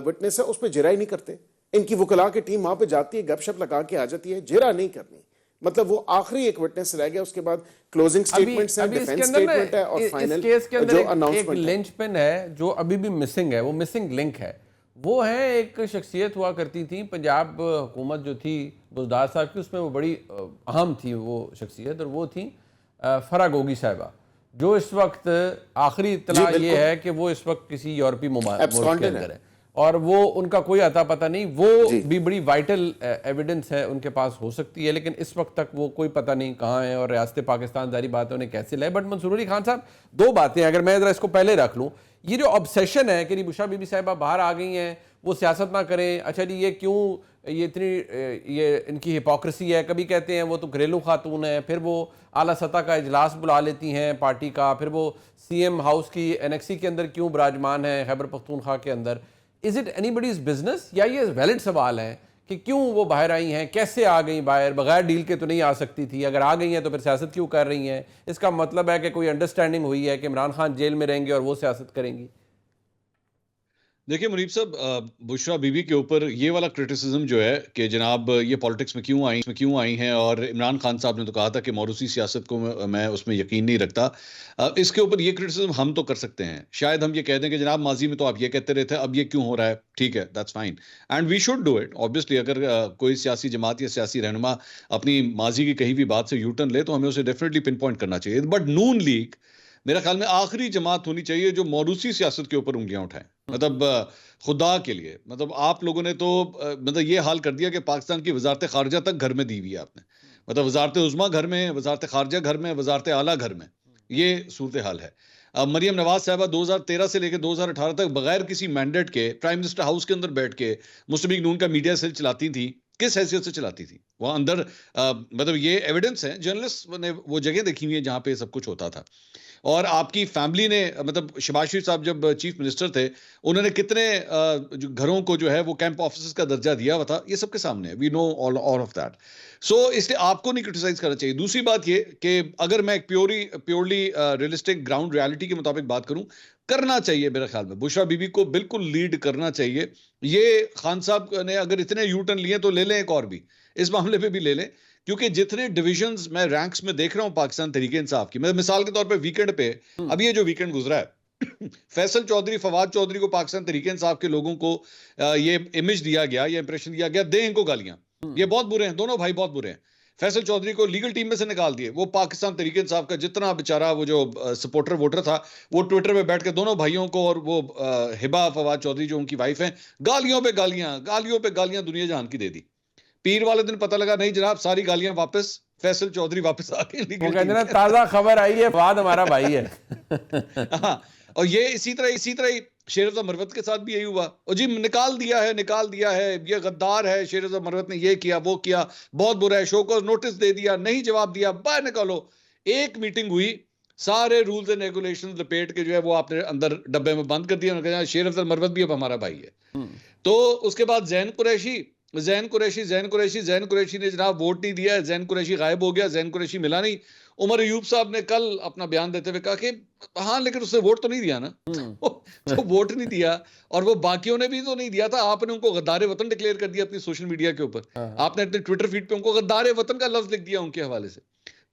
विटनेस है उस पर जिरा ही नहीं करते। इनकी वकला की टीम वहां पे जाती है, गपशप लगा के आ जाती है, जिरा नहीं करनी। मतलब वो आखिरी एक विटनेस रह गया, उसके बाद क्लोजिंग स्टेटमेंट्स हैं, डिफेंस स्टेटमेंट है और फाइनल जो अनाउंसमेंट है। लिंचपिन है जो अभी भी मिसिंग है, वो मिसिंग लिंक है, वो है एक शख्सियत हुआ करती थी पंजाब हुकूमत जो थी बुजदार साहब की, उसमें वो बड़ी अहम थी वो शख्सियत, और वो थी फरा गोगी साहिबा, जो इस वक्त आखिरी इत्तला ये है कि वो इस वक्त किसी यूरोपीय मुल्क के अंदर है, और वो उनका कोई अता पता नहीं। वो भी बड़ी वाइटल एविडेंस है उनके पास हो सकती है, लेकिन इस वक्त तक वो कोई पता नहीं कहाँ है, और रियासत पाकिस्तान जारी बात है उन्हें कैसे लाए। बट मंसूर अली खान साहब, 2 बातें अगर मैं ज़रा इसको पहले रख लूँ, ये जो ऑब्सेशन है कि बुशरा बीबी साहिबा बाहर आ गई हैं, वो सियासत ना करें, अच्छा जी ये क्यों, ये इतनी ये इनकी हिपोक्रेसी है, कभी कहते हैं वो तो घरेलू खातून है, फिर वो आला सतह का इजलास बुला लेती हैं पार्टी का, फिर वो CM हाउस की एनेक्सी के अंदर क्यों विराजमान है खैबर पख्तूनख्वा के अंदर। इज इट एनीबडीज बिजनेस, या ये वैलिड सवाल है कि क्यों वो बाहर आई हैं, कैसे आ गई बाहर, बगैर डील के तो नहीं आ सकती थी, अगर आ गई हैं तो फिर सियासत क्यों कर रही हैं? इसका मतलब है कि कोई अंडरस्टैंडिंग हुई है कि इमरान खान जेल में रहेंगे और वो सियासत करेंगी। देखिए मुनीब साहब, बुशरा बीबी के ऊपर ये वाला क्रिटिसिज्म जो है कि जनाब ये पॉलिटिक्स में क्यों आई हैं, और इमरान खान साहब ने तो कहा था कि मौरूसी सियासत को मैं उसमें यकीन नहीं रखता, इसके ऊपर ये क्रिटिसिज्म हम तो कर सकते हैं। शायद हम ये कह दें कि जनाब माजी में तो आप ये कहते रहे थे, अब ये क्यों हो रहा है, ठीक है, that's fine and we should do it obviously. अगर कोई सियासी जमात या सियासी रहनुमा अपनी माजी की कहीं भी बात से यू टर्न ले तो हमें उसे डेफिनेटली पिन पॉइंट करना चाहिए। बट नून लीग मेरा ख्याल में आखिरी जमात होनी चाहिए जो मौरूसी सियासत के ऊपर उंगलियां उठाए। मतलब खुदा के लिए, मतलब आप लोगों ने तो मतलब ये हाल कर दिया कि पाकिस्तान की वजारत खारजा तक घर में दी हुई है आपने। मतलब वजारत उज़्मा घर में, वजारत खारजा घर में, वजारत आला घर में, ये सूरत हाल है। अब मरियम नवाज साहबा 2013 से लेकर 2018 तक बगैर किसी मैंडेट के प्राइम मिनिस्टर हाउस के अंदर बैठ के मुस्लिम लीग नून का मीडिया सेल चलाती थी। किस हैसियत से चलाती थी? वहां अंदर मतलब ये एविडेंस है, जर्नलिस्ट ने वो जगह देखी हुई है जहां पे सब कुछ होता था। और आपकी फैमिली ने, मतलब शहबाज शरीफ साहब जब चीफ मिनिस्टर थे, उन्होंने कितने जो घरों को जो है वो कैंप ऑफिसर्स का दर्जा दिया हुआ था, ये सबके सामने है। We know all of that. So इसलिए आपको नहीं क्रिटिसाइज करना चाहिए। दूसरी बात ये कि अगर मैं एक प्योरली रियलिस्टिक ग्राउंड रियलिटी के मुताबिक बात करूं, करना चाहिए मेरे ख्याल में बुशरा बीबी को बिल्कुल लीड करना चाहिए। ये खान साहब ने अगर इतने यू टर्न लिए तो ले लें, एक और भी इस मामले पे भी ले लें, क्योंकि जितने डिविजन्स मैं रैंक्स में देख रहा हूं पाकिस्तान तहरीक इंसाफ की, मैं मिसाल के तौर पे वीकेंड पे, अब ये जो वीकेंड गुजरा है फैसल चौधरी, फवाद चौधरी को पाकिस्तान तहरीक इंसाफ के लोगों को ये इमेज दिया गया, ये इंप्रेशन दिया गया, दे इनको गालियां, ये बहुत बुरे हैं, दोनों भाई बहुत बुरे हैं। फैसल चौधरी को लीगल टीम में से निकाल दिए। वो पाकिस्तान तहरीक इंसाफ का जितना बेचारा वो जो सपोर्टर वोटर था, वो ट्विटर पे बैठ के दोनों भाइयों को, और वो हिबा फवाद चौधरी जो उनकी वाइफ है, गालियों पे गालियां दुनिया जहान की दे दी। पीर वाले दिन पता लगा नहीं जनाब, सारी गालियां वापस, फैसल चौधरी वापस आ गए। ताजा खबर आई है, फवाद हमारा भाई है। हाँ, और ये इसी तरह ही शेरज़ा मरवत के साथ भी यही हुआ। और जी निकाल दिया है, ये गद्दार है, शेरज़ा मरवत ने ये किया वो किया, बहुत बुरा है, शो को नोटिस दे दिया, नहीं जवाब दिया, बाहर निकालो। एक मीटिंग हुई, सारे रूल्स एंड रेगुलेशंस लपेट के जो है वो आपने अंदर डब्बे में बंद कर दिया। उन्होंने कहा शेरज़ा मरवत भी अब हमारा भाई है। तो उसके बाद जैन कुरैशी ने जनाब वोट नहीं दिया, जैन कुरैशी गायब हो गया, जैन कुरैशी मिला नहीं। उमर अयूब साहब ने कल अपना बयान देते हुए कहा कि हाँ, लेकिन उसने वोट तो नहीं दिया ना। तो वोट नहीं दिया, और वो बाकियों ने भी तो नहीं दिया था। आपने उनको गद्दार वतन डिक्लेयर कर दिया अपनी सोशल मीडिया के ऊपर, आपने अपने ट्विटर फीड पे उनको गद्दार वतन का लफ्ज लिख दिया उनके हवाले से।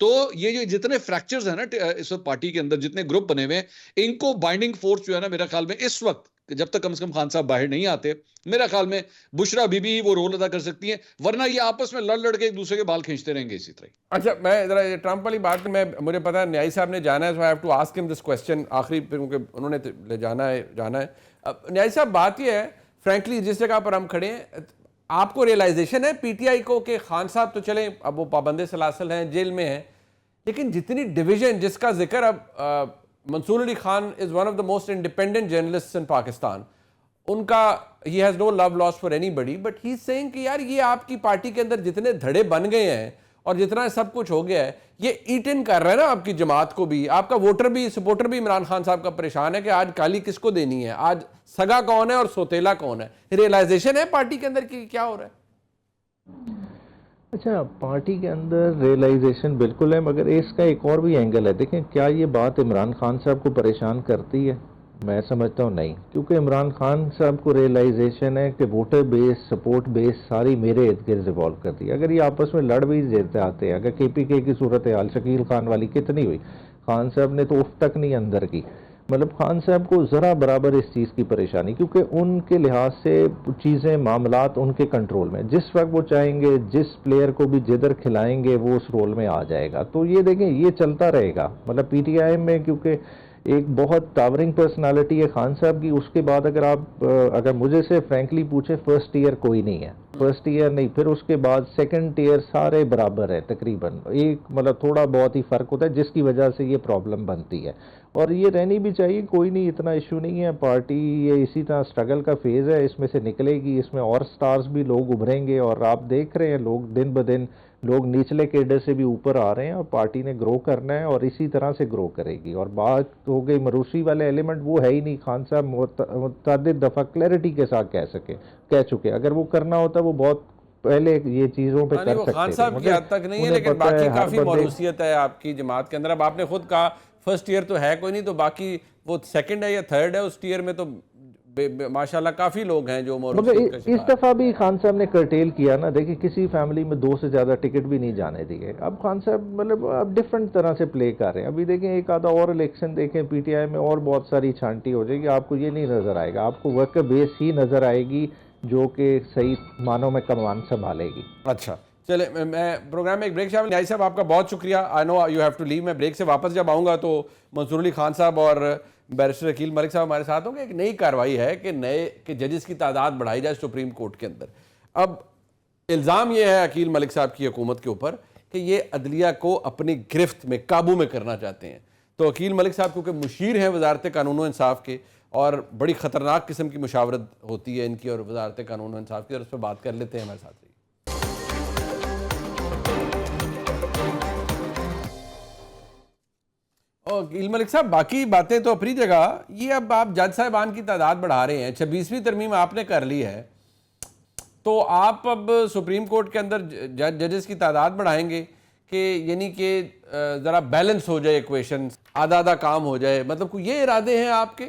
तो ये जो जितने फ्रैक्चर्स हैं ना इस वक्त पार्टी के अंदर, जितने ग्रुप बने हुए हैं, इनको बाइंडिंग फोर्स जो है ना, मेरा ख्याल में इस वक्त जब तक कम से कम खान साहब बाहर नहीं आते, मेरा ख्याल में बुशरा बीबी ही वो रोल अदा कर सकती हैं, वरना ये आपस में लड़ के एक दूसरे के बाल खींचते रहेंगे इसी तरह। अच्छा, मैं जरा ट्रंप वाली बात में, मुझे पता है न्यायी साहब ने जाना है, so I have to ask him this question आखिरी, क्योंकि उन्होंने ले जाना है। अब न्यायी साहब, बात ये है फ्रैंकली जिस जगह पर हम खड़े हैं, आपको रियलाइजेशन है पीटीआई को कि खान साहब तो चले अब वो पाबंद सलासल हैं, जेल में हैं, लेकिन जितनी डिवीजन जिसका जिक्र अब Mansoor Ali Khan is one of the most independent journalist in Pakistan, उनका ही has no love lost for anybody, but he is saying कि यार ये आपकी पार्टी के अंदर जितने धड़े बन गए हैं और जितना सब कुछ हो गया है, ये ईट इन कर रहा है ना आपकी जमात को भी, आपका वोटर भी, सपोर्टर भी इमरान खान साहब का परेशान है कि आज काली किसको देनी है, आज सगा कौन है और सोतेला कौन है। रियलाइजेशन है पार्टी के अंदर कि क्या हो रहा है? अच्छा, पार्टी के अंदर रियलाइजेशन बिल्कुल है, मगर इसका एक और भी एंगल है। देखें, क्या ये बात इमरान खान साहब को परेशान करती है? मैं समझता हूँ नहीं, क्योंकि इमरान खान साहब को रियलाइजेशन है कि वोटर बेस, सपोर्ट बेस सारी मेरे इर्द गिर्द रिवॉल्व करती है। अगर ये आपस में लड़ भी देते आते हैं, अगर केपीके की सूरत हाल शकील खान वाली कितनी हुई, खान साहब ने तो उफ तक नहीं अंदर की। मतलब खान साहब को ज़रा बराबर इस चीज़ की परेशानी, क्योंकि उनके लिहाज से चीज़ें, मामलात उनके कंट्रोल में, जिस वक्त वो चाहेंगे, जिस प्लेयर को भी जिधर खिलाएंगे वो उस रोल में आ जाएगा। तो ये देखें, ये चलता रहेगा। मतलब पीटीआई में क्योंकि एक बहुत टावरिंग पर्सनालिटी है खान साहब की, उसके बाद अगर मुझे से फ्रैंकली पूछे, फर्स्ट ईयर कोई नहीं है, फर्स्ट ईयर नहीं, फिर उसके बाद सेकंड ईयर सारे बराबर है तकरीबन, एक मतलब थोड़ा बहुत ही फ़र्क होता है, जिसकी वजह से ये प्रॉब्लम बनती है। और ये रहनी भी चाहिए, कोई नहीं, इतना इशू नहीं है। पार्टी ये इसी तरह स्ट्रगल का फेज़ है, इसमें से निकलेगी, इसमें और स्टार्स भी लोग उभरेंगे, और आप देख रहे हैं लोग दिन ब दिन, लोग निचले कैडर से भी ऊपर आ रहे हैं, और पार्टी ने ग्रो करना है और इसी तरह से ग्रो करेगी। और बात हो गई मरूसी वाले एलिमेंट, वो है ही नहीं। खान साहब मुतअद्दिद दफ़ा क्लैरिटी के साथ कह चुके, अगर वो करना होता वो बहुत पहले ये चीज़ों पे कर सकते थे। खान साहब की हद तक नहीं है, लेकिन बाकी काफ़ी मरूसियत है आपकी जमात के अंदर। अब आपने खुद कहा फर्स्ट ईयर तो है कोई नहीं, तो बाकी वो सेकंड है या थर्ड है, उस ईयर में तो माशाल्लाह काफ़ी लोग हैं जो मगर मोरक्को का इस शिकार दफ़ा भी खान साहब ने कर्टेल किया ना। देखिए किसी फैमिली में 2 से ज़्यादा टिकट भी नहीं जाने दिए। अब खान साहब मतलब अब डिफरेंट तरह से प्ले कर रहे हैं। अभी देखें एक आधा और इलेक्शन देखें पीटीआई में और बहुत सारी छांटी हो जाएगी, आपको ये नहीं नज़र आएगा, आपको वर्कर बेस ही नज़र आएगी जो कि सही मानों में कमान संभालेगी। अच्छा चले, मैं प्रोग्राम में एक ब्रेक शामिल। न्याई साहब आपका बहुत शुक्रिया। I know you have to leave. मैं ब्रेक से वापस जब आऊँगा तो मंसूर अली खान साहब और बैरिस्टर अकील मलिक साहब हमारे साथ होंगे। एक नई कार्रवाई है कि जजेस की तादाद बढ़ाई जाए सुप्रीम कोर्ट के अंदर। अब इल्ज़ाम ये है अकील मलिक साहब की हुकूमत के ऊपर कि ये अदलिया को अपनी गिरफ्त में काबू में करना चाहते हैं। तो अकील मलिक साहब क्योंकि मुशीर हैं वजारत कानून व इंसाफ के, और बड़ी ख़तरनाक किस्म की मुशावरत होती है इनकी और वजारत कानून व इंसाफ की, और उस पर बात कर लेते हैं हमारे साथ। और अकील मलिक साहब बाकी बातें तो अपनी जगह, ये अब आप जज साहिबान की तादाद बढ़ा रहे हैं, 26वीं तरमीम आपने कर ली है, तो आप अब सुप्रीम कोर्ट के अंदर जजेस की तादाद बढ़ाएंगे कि यानी कि ज़रा बैलेंस हो जाए इक्वेशन, आधा आधा काम हो जाए, मतलब कोई ये इरादे हैं आपके?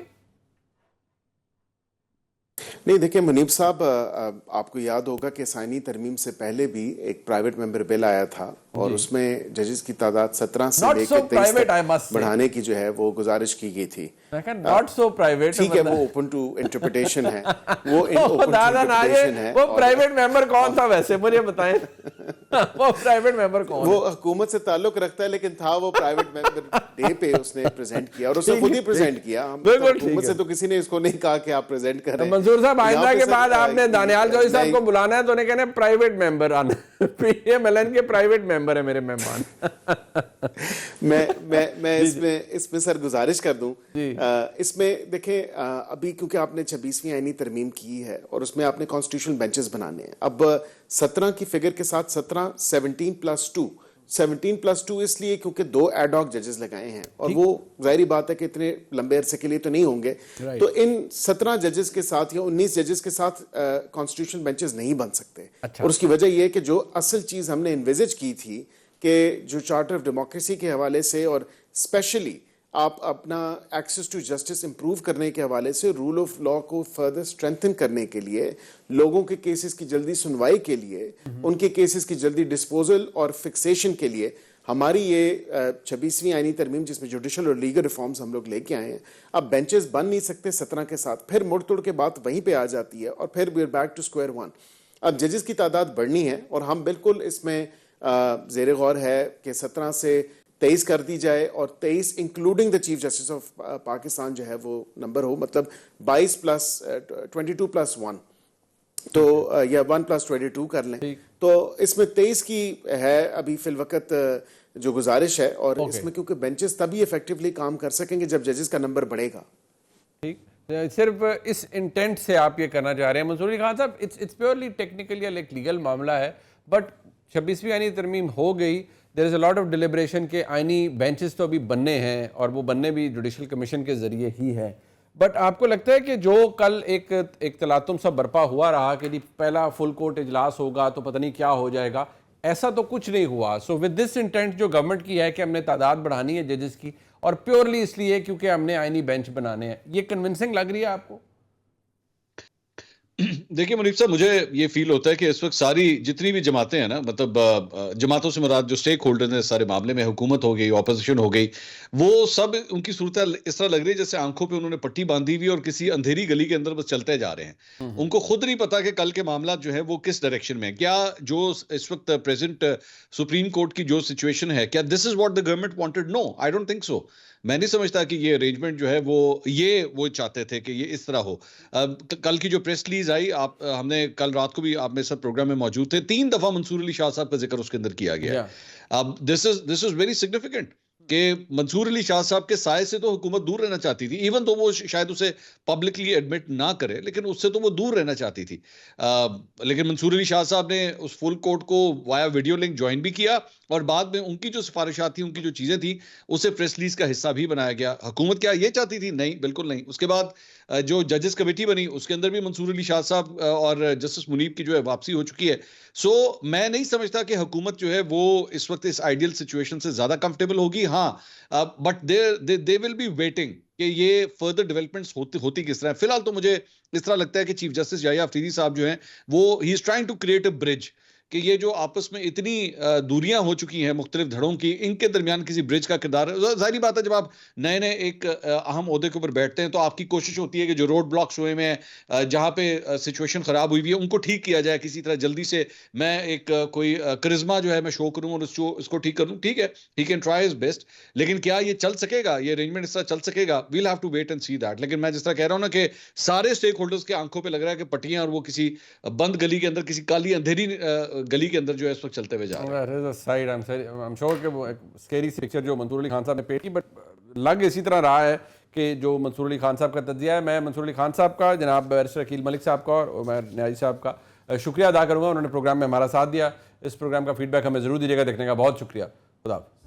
नहीं देखिए मुनीब साहब, आपको याद होगा कि साइनी तरमीम से पहले भी एक प्राइवेट मेंबर बिल आया था और उसमें जजेस की तादाद 17 से लेकर 23 तक बढ़ाने की जो है वो गुजारिश की गई थी। नॉट सो प्राइवेट, ठीक है, वो ओपन टू इंटरप्रिटेशन है, वो इंटरप्रिटेशन है। वो प्राइवेट मेंबर कौन था वैसे मुझे बताएं? वो प्राइवेट मेंबर कौन? वो हुकूमत से ताल्लुक रखता है, लेकिन था वो प्राइवेट मेंबर डे पे उसने प्रेजेंट किया और उसने खुद ही प्रेजेंट किया। हुकूमत से तो किसी ने इसको नहीं कहा कि आप प्रेजेंट करें। मंजूर साहब आइंदा के बाद आपने दानियाल जोई साहब को बुलाना है तो उन्हें कहना प्राइवेट मेंबर आना। पीएमएलएन के प्राइवेट मेंबर है मेरे मेहमान। मैं इसमें सर गुजारिश कर दूं, इसमें देखें अभी क्योंकि आपने 26वीं आईनी तरमीम की है और उसमें आपने कॉन्स्टिट्यूशनल बेंचेस बनाने हैं। अब 17 की फिगर के साथ 17 17+2 इसलिए क्योंकि 2 एडॉक जजेस लगाए हैं और वो जाहिर बात है कि इतने लंबे अरसे के लिए तो नहीं होंगे। तो इन 17 जजेस के साथ या 19 जजेस के साथ कॉन्स्टिट्यूशनल बेंचेस नहीं बन सकते। अच्छा। और उसकी वजह यह है कि जो असल चीज हमने इन्विजिज की थी कि जो चार्टर ऑफ डेमोक्रेसी के हवाले से और स्पेशली आप अपना एक्सेस टू जस्टिस इंप्रूव करने के हवाले से रूल ऑफ लॉ को फर्दर स्ट्रेंथन करने के लिए, लोगों के केसेस की जल्दी सुनवाई के लिए, उनके केसेस की जल्दी डिस्पोजल और फिक्सेशन के लिए हमारी ये 26वीं आईनी तरमीम जिसमें जुडिशल और लीगल रिफॉर्म्स हम लोग लेके आए हैं। अब बेंचेस बन नहीं सकते 17 के साथ, फिर मुड़ तोड़ के बात वहीं पे आ जाती है और फिर we are back to square one. अब जजेस की तादाद बढ़नी है और हम बिल्कुल इसमें ज़ेर गौर है कि 17 से 23 कर दी जाए और 23 including the chief justice of Pakistan जो है वो नंबर हो, मतलब 22 प्लस 22 प्लस 1 तो या 1 प्लस 22 कर लें। तो इसमें 23 की है अभी फिल वक्त जो गुजारिश है और इसमें क्योंकि बेंचेस तभी इफेक्टिवली काम कर सकेंगे जब जजेस का नंबर बढ़ेगा। ठीक, सिर्फ इस इंटेंट से आप ये करना चाह रहे हैं मंसूर अली खान साहब? इट्स प्योरली टेक्निकल या एक लीगल मामला है, बट 26वीं आईनी तरमीम हो गई, there is a lot of deliberation के आईनी बेंचेस तो अभी बनने हैं और वो बनने भी जुडिशल कमीशन के ज़रिए ही है। बट आपको लगता है कि जो कल एक तलातुम सा बरपा हुआ रहा कि जी पहला फुल कोर्ट इजलास होगा तो पता नहीं क्या हो जाएगा, ऐसा तो कुछ नहीं हुआ। सो विद दिस इंटेंट जो गवर्नमेंट की है कि हमने तादाद बढ़ानी है जजेस की और प्योरली इसलिए क्योंकि हमने आईनी बेंच बनाने हैं, ये कन्विंसिंग लग रही है आपको? देखिए मुनीब साहब, मुझे ये फील होता है कि इस वक्त सारी जितनी भी जमातें हैं ना, मतलब जमातों से मुराद जो स्टेक होल्डर हैं सारे मामले में, हुकूमत हो गई, ऑपोजिशन हो गई, वो सब उनकी सूरत इस तरह लग रही है जैसे आंखों पे उन्होंने पट्टी बांधी हुई और किसी अंधेरी गली के अंदर बस चलते जा रहे हैं। उनको खुद नहीं पता कि कल के मामला जो है वो किस डायरेक्शन में है। क्या जो इस वक्त प्रेजेंट सुप्रीम कोर्ट की जो सिचुएशन है, क्या this is what the government wanted? No, I don't think so. मैं नहीं समझता कि ये अरेंजमेंट जो है वो चाहते थे कि ये इस तरह हो। कल की जो प्रेस रिलीज आई, हमने कल रात को भी आप मेरे साथ प्रोग्राम में मौजूद थे, 3 दफा मंसूर अली शाह साहब का जिक्र उसके अंदर किया गया। अब दिस इज वेरी सिग्निफिकेंट कि मंसूर अली शाह साहब के साय से तो हुकूमत दूर रहना चाहती थी, इवन तो वो शायद उसे पब्लिकली एडमिट ना करे, लेकिन उससे तो वो दूर रहना चाहती थी। लेकिन मंसूर अली शाह साहब ने उस फुल कोर्ट को वाया वीडियो लिंक ज्वाइन भी किया और बाद में उनकी जो सिफारिशात थी, उनकी जो चीज़ें थी, उसे प्रेस रिलीज का हिस्सा भी बनाया गया। हुकूमत क्या ये चाहती थी? नहीं, बिल्कुल नहीं। उसके बाद जो जजेस कमेटी बनी उसके अंदर भी मंसूर अली शाह साहब और जस्टिस मुनीब की जो है वापसी हो चुकी है। सो मैं नहीं समझता कि हुकूमत जो है वो इस वक्त इस आइडियल सिचुएशन से ज़्यादा कंफर्टेबल होगी। हाँ, but they will be waiting कि ये फर्दर डेवलपमेंट्स होती किस तरह है। फिलहाल तो मुझे इस तरह लगता है कि चीफ जस्टिस याहिया अफरीदी साहब जो हैं वो ही is trying to create a bridge, कि ये जो आपस में इतनी दूरियां हो चुकी हैं मुख्तलिफ धड़ों की, इनके दरमियान किसी ब्रिज का किरदार है। जाहिर बात है जब आप नए नए एक अहम ओहदे के ऊपर बैठते हैं तो आपकी कोशिश होती है कि जो रोड ब्लॉक्स हुए हैं, जहां पे सिचुएशन खराब हुई हुई है, उनको ठीक किया जाए किसी तरह जल्दी से। मैं एक कोई करिश्मा जो है मैं शो करूं और उसको ठीक करूं, ठीक है, he can try his best, लेकिन क्या ये चल सकेगा, ये अरेंजमेंट इस तरह चल सकेगा, we'll have to wait and see that. लेकिन मैं जिस तरह कह रहा हूं ना कि सारे स्टेक होल्डर्स के आंखों पे लग रहा है कि पट्टियां और वो किसी बंद गली के अंदर, किसी काली अंधेरी गली के अंदर जो है इस वक्त चलते हुए जा रहे हैं। I'm sure कि वो एक स्केरी सी पिक्चर जो मंसूर अली खान साहब ने पेश की, बट लग इसी तरह रहा है कि जो मंसूर अली खान साहब का तज्जिया है, मैं मंसूर अली खान साहब का, जनाब बैरिस्टर अकील मलिक साहब का और उमर न्याजी साहब का शुक्रिया अदा करूँगा, उन्होंने प्रोग्राम में हमारा साथ दिया। इस प्रोग्राम का फीडबैक हमें ज़रूर दीजिएगा, देखने का बहुत शुक्रिया। खुदा हाफ़िज़।